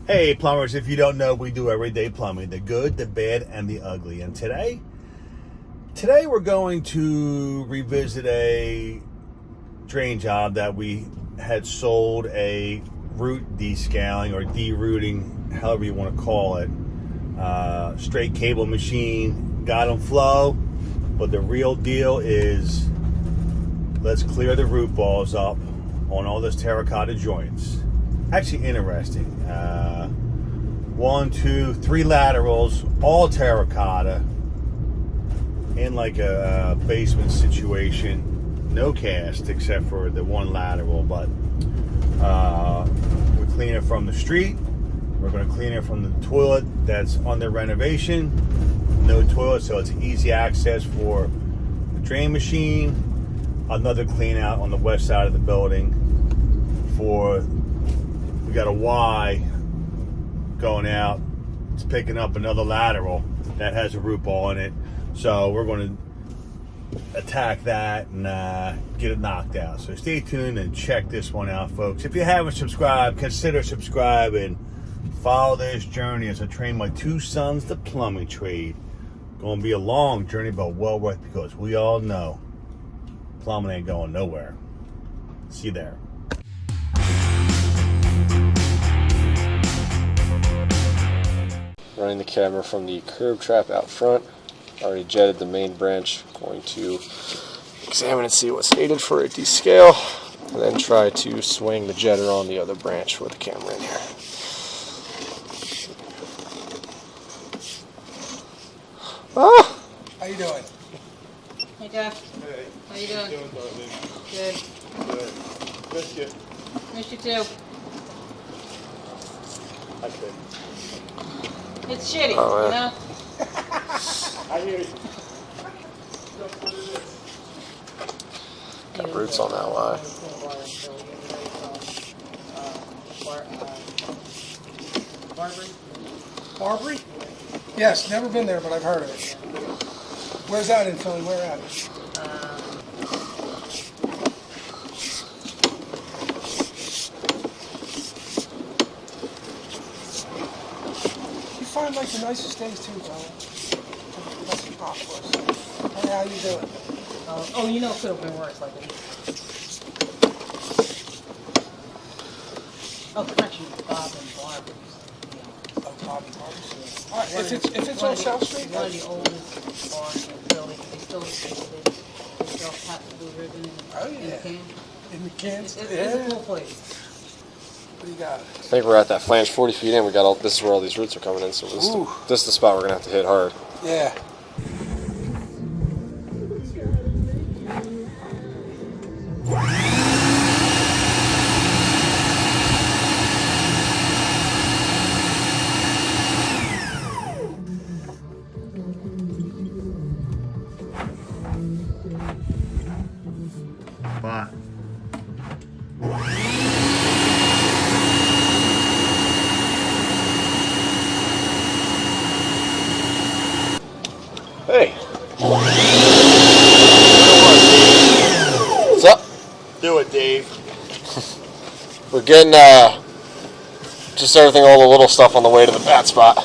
Hey plumbers, if you don't know, we do everyday plumbing, the good, the bad, and the ugly. And today we're going to revisit a drain job that we had sold a root descaling or de-rooting, however you want to call it. Straight cable machine, got them flow, but the real deal is let's clear the root balls up on all those terracotta joints. Actually interesting. 1, 2, 3 laterals, all terracotta, in like a basement situation. No cast except for the one lateral, but we're cleaning it from the street. We're going to clean it from the toilet that's under renovation. No toilet, so it's easy access for the drain machine. Another clean out on the west side of the building we got a Y going out. It's picking up another lateral that has a root ball in it. So we're going to attack that and get it knocked out. So stay tuned and check this one out, folks. If you haven't subscribed, consider subscribing. Follow this journey as I train my 2 sons the plumbing trade. Going to be a long journey, but well worth, because we all know plumbing ain't going nowhere. See you there. Running the camera from the curb trap out front. Already jetted the main branch. Going to examine and see what's needed for a descale, and then try to swing the jetter on the other branch with the camera in here. Ah! How you doing? Hey, Jeff. Hey. How you doing? Good. Good. Missed you. Missed you too. I could. It's shitty, Oh, you yeah. know? I hear you. Got roots on that Y. Barbary? Yes, never been there, but I've heard of it. Where's that in Philly? Where at? You find like the nicest days too, Joe. That's pop for us. Hey, how you doing? Oh, you know it could have been worse, like oh, correction, Bob and Barbara. Oh, Bobby Barbie. All right, if it's on South Street, One of the oldest bars in Philly. They still have to do ribbon in the can. In the cans. It's Yeah. a cool place. What do you got? I think we're at that flange 40 feet in. We got all. This is where all these roots are coming in. So this is the spot we're gonna have to hit hard. Yeah. But Hey. What's up? do it, Dave. We're getting just everything, all the little stuff on the way to the bat spot.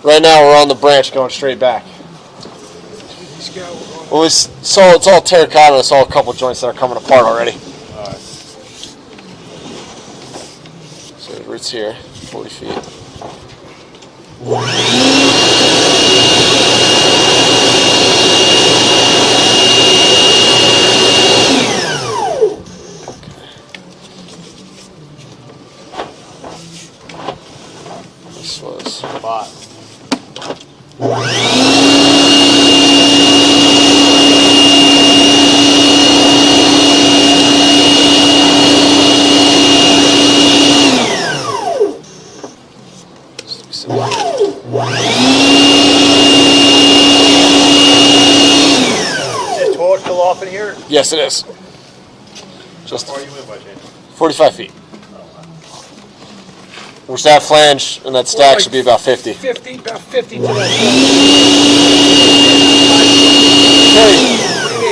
Right now we're on the branch going straight back. Well, it's all terracotta. It's all a couple joints that are coming apart already. Alright. So the roots here, 40 feet. This was Spot. Is this toilet still off in here? Yes, it is. Just How far are you in by chance? 45 feet. Which that flange and that stack should be about 50. 50, about 50 today.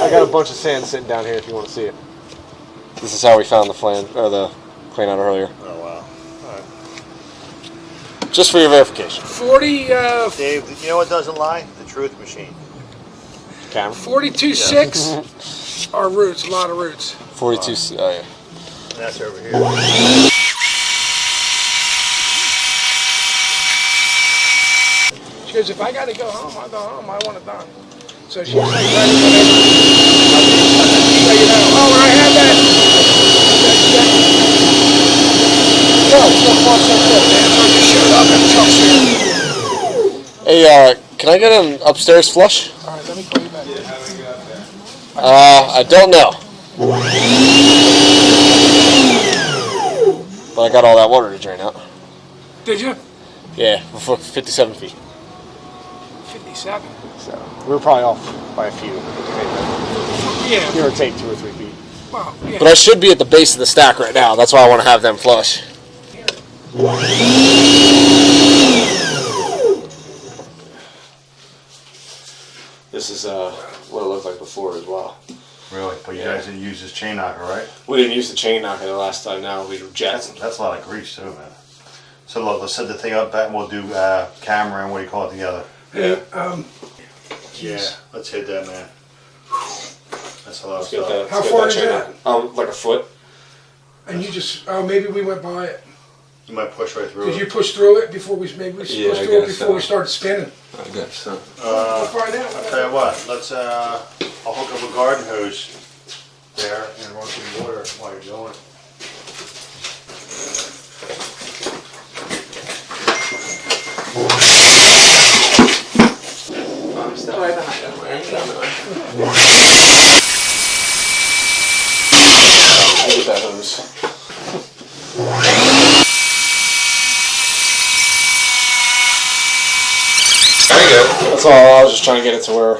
I got a bunch of sand sitting down here if you want to see it. This is how we found the flange, or the clean out earlier. Oh wow. Alright. Just for your verification. 40, Dave, you know what doesn't lie? The truth machine. Camera. 42.6 are roots, a lot of roots. 42. Oh yeah. And that's over here. She goes, if I got to go home, I'll go home. I want it done. So she was like, ready, whatever. So, you know, oh, when I had that. No, so far so good, man. So I just showed up and truck's here. Hey, can I get an upstairs flush? All right, let me call you back. I don't know. But I got all that water to drain out. Did you? Yeah, for 57 feet. 57. So we were probably off by a few. Yeah. Give or take 2 or 3 feet. Well, yeah. But I should be at the base of the stack right now. That's why I want to have them flush. This is what it looked like before as well. Really? But you guys didn't use this chain knocker, right? We didn't use the chain knocker the last time. Now we jets. That's a lot of grease too, man. So look, let's set the thing up back and we'll do camera and what do you call it together. Yeah. Yeah, let's hit that, man. That's a lot of Get stuff. that, How get far that is chain that? knocker. Like a foot. And you just, oh, maybe we went by it. You might push right through Did it. you push through it before we, maybe we Yeah, pushed I through it guess before so. we started spinning? I guess so. We'll find I'll out. tell you what, let's, I'll hook up a garden hose there and run some water while you're doing it. I'm still right behind him. Get that hose. There you go. That's all. I was just trying to get it to where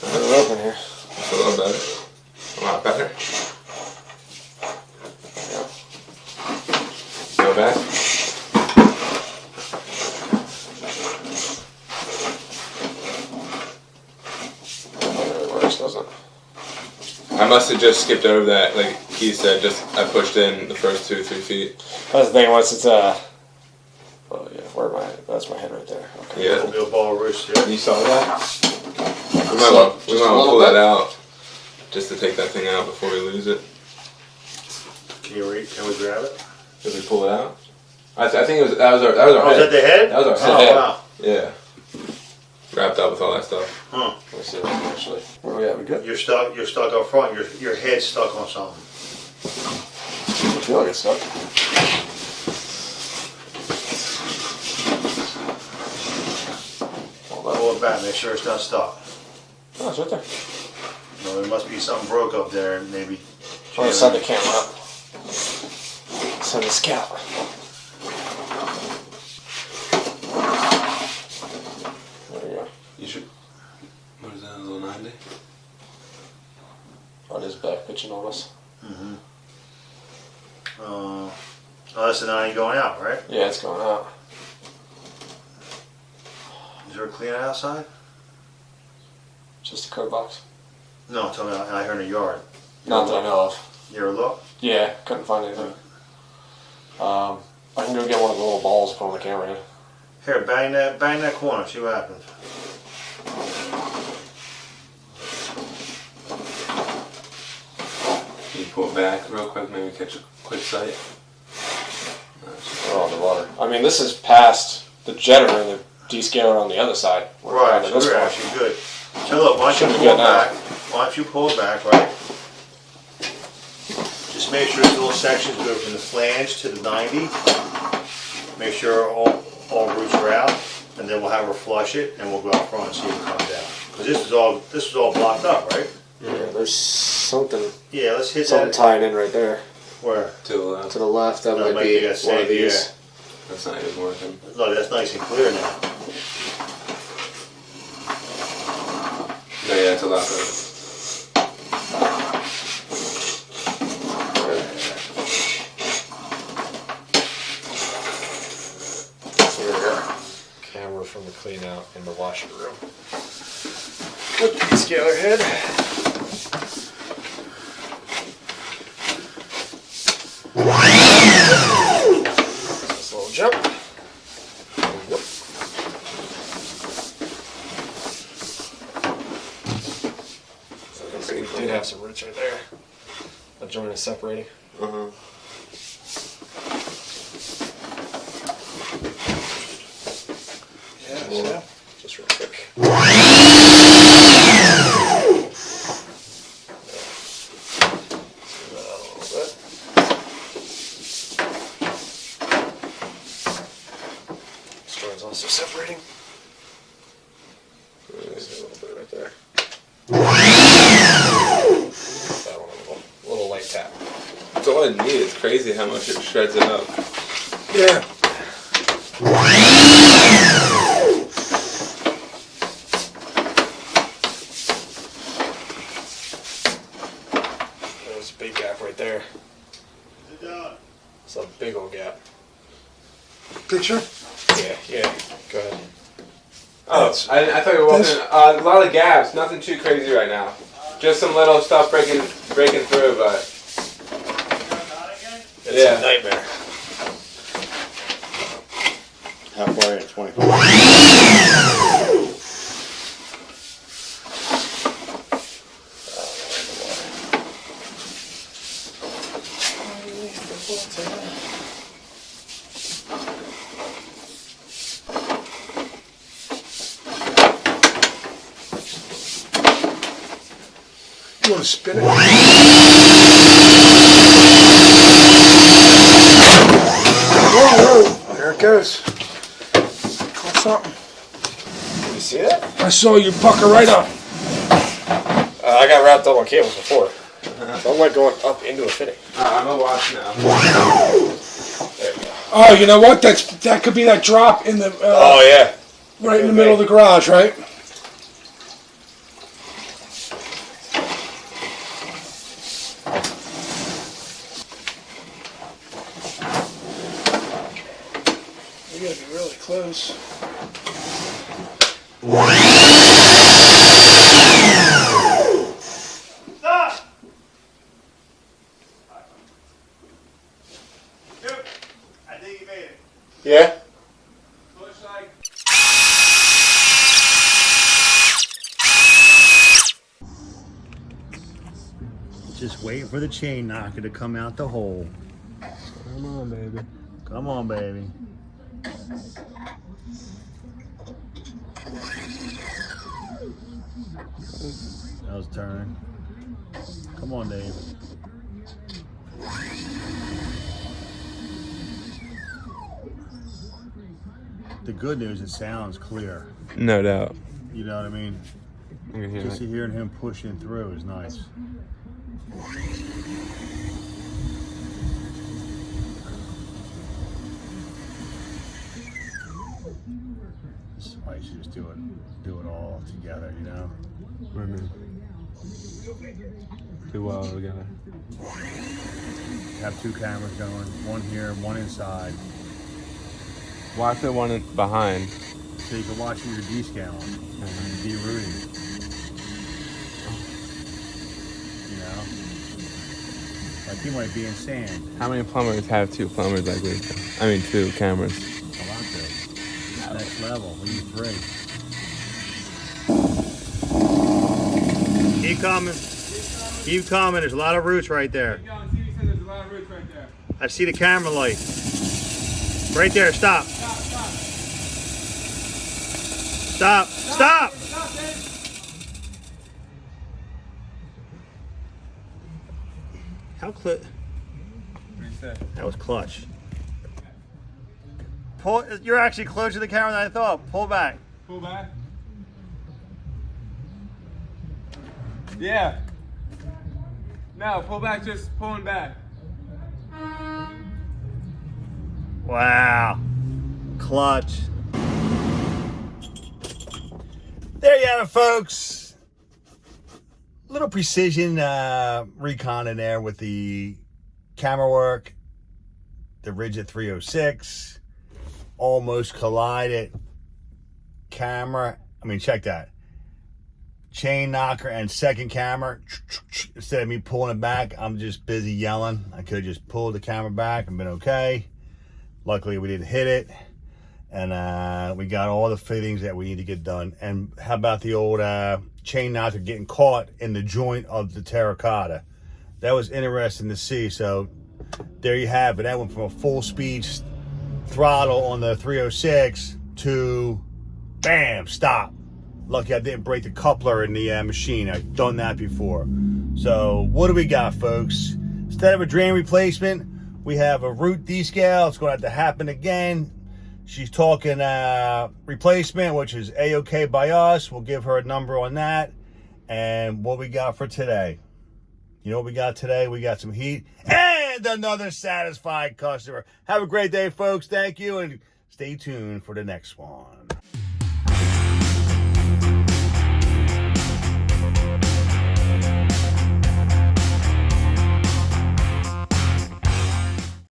we're open here. That's a little better. A lot better. Go back. It works, doesn't it? I must have just skipped over that. Like he said, just I pushed in the first 2 or 3 feet. That's the thing. Once it's oh yeah, where am I? That's my head right there. Okay. Yeah. Little ball of roost here. You saw that? We might So, want just to a little pull bit? that out, just to take that thing out before we lose it. Can we grab it? Did we pull it out? I think it was that was our Oh, is head. that the head? That was our Oh, head. wow. Yeah. Wrapped up with all that stuff. Huh. Let's see what actually. Where are we at? We good? You're stuck up front. Your head's stuck on something. I feel like it's stuck. Pull it back. Make sure it's not stuck. Oh, it's right there. No, there must be something broke up there. Maybe. I'm gonna set the camera up. Send the scout. There we go. You should. What is that? A little 90? On his back pitching on us. Mm-hmm. Oh, that's the 90 going out, right? Yeah, it's going out. Is there a clean outside? Just a code box. No, I'm talking about out here in the yard. Not that I know of. You ever look? Yeah, couldn't find anything. I can go get one of the little balls, put on the camera. Here, bang that corner. See what happens. Can you pull it back real quick? Maybe catch a quick sight. We're on the water. I mean, this is past the jetter and the descaler on the other side. We're Right, down to so this we're point. actually good. So look, why don't Should you be pull it good now. back? Why don't you pull it back, right? Just make sure this little sections go from the flange to the 90. Make sure all roots are out, and then we'll have her flush it, and we'll go out front and see if it comes out. Because this is all blocked up, right? Yeah, there's something Yeah, let's hit something that. tying in right there. Where? To the left. To the left, that No, might might be be that one same, of these. yeah. That's not even working. Look, that's nice and clear now. No, yeah, it's a lot better. Here we go. Camera from the clean out in the washer room. With the descaler head. This little jump. separating. Uh-huh. Yeah, so just real quick. Joint's also separating. There's a little bit right there. That one, a little light tap. That's all I need. It's crazy how much it shreds it up. Yeah. There's a big gap right there. It's a big old gap. Picture? Yeah. Go ahead. Oh, I thought you were walking. A lot of gaps. Nothing too crazy right now. Just some little stuff breaking through, but It's a nightmare. Halfway at 24. You want to spin it? Whoa, there it goes. Caught something. Did you see that? I saw you pucker right up. I got wrapped up on cables before. So I'm like going up into a fitting. I'm gonna watch now. There you go. Oh, you know what? That could be that drop in the Oh yeah. right in the middle of the garage, right? We gotta be really close. Stop! Dude, I think you made it. Yeah. Looks like. Just waiting for the chain knocker to come out the hole. Come on, baby. Come on, baby. That was turning. Come on, Dave. The good news, it sounds clear. No doubt. You know what I mean? I can hear Just it. hearing him pushing through is nice. This is why you should just do it all together, you know? What do you mean? Do well together. Have two cameras going, one here, one inside, Why put one behind? so you can watch your descaling and de-rooting. You know? Like you might be in sand. How many plumbers have two plumbers like we do? I mean, two cameras. A lot to. Next level, we need 3. Keep coming. Keep coming. There's a lot of roots right there. I see the camera light. Right there. Stop. Stop. Stop. How close? That was clutch. Pull. You're actually closer to the camera than I thought. Pull back. Pull back. Yeah. No, pull back, just pulling back. Wow. Clutch. There you have it, folks. Little precision recon in there with the camera work, the Ridgid 306, almost collided camera. I mean, check that. Chain knocker and second camera. Instead of me pulling it back, I'm just busy yelling. I could have just pulled the camera back and been okay. Luckily, we didn't hit it. And we got all the fittings that we need to get done. And how about the old chain knocker getting caught in the joint of the terracotta? that was interesting to see. So there you have it. That went from a full speed throttle on the 306 to bam, stop. Lucky I didn't break the coupler in the machine. I've done that before. So what do we got, folks? Instead of a drain replacement, we have a root descale. It's going to have to happen again. She's talking replacement, which is A-OK by us. We'll give her a number on that. And what we got for today? You know what we got today? We got some heat and another satisfied customer. Have a great day, folks. Thank you, and stay tuned for the next one.